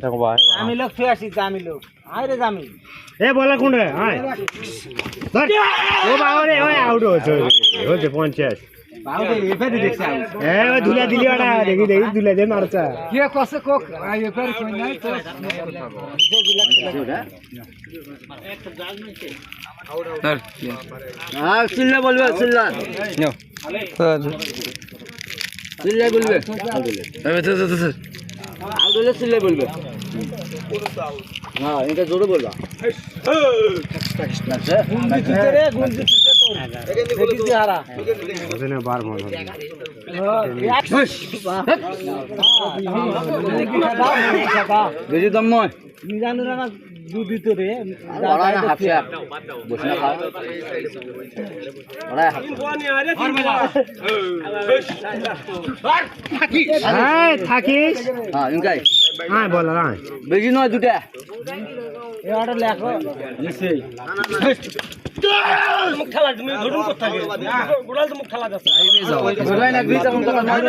দেখো ভাই আমি লোক ফিরে আসি দামি লোক আয় রে দামি এ বলা কোন রে আয় ধর ও বাবা রে ওই আউট হচ্ছে 50 বাবা এফারে দেখছ এ ওই ধুলা দিলি ওটা দেখি দেখি ধুলা দে মারছা কে কসে কোক আই এফারে কই নাই তো হ্যাঁ চিল্লা বলবে চিল্লা চিল্লা বলবে আউট চিল্লা বলবে হ্যাঁ এটা জোরে বলবা গুঞ্জি রে গুঞ্জি তো দেখি হারা ওখানে বার বন্ধ বেশি দম নয় নিজানো না দুধ দিত রে ওরা হাফিয়া বসে না খাও ওরা এই থাকিস হ্যাঁ ইনকাই আয় বল আয় বেশি নয় দুটা এ অর্ডার লেখো নিশ্চয়ই মুখ খেলা তুমি ঘটুন কথা গোড়াল তো মুখ খেলা যাচ্ছে না 20 টাকা নয়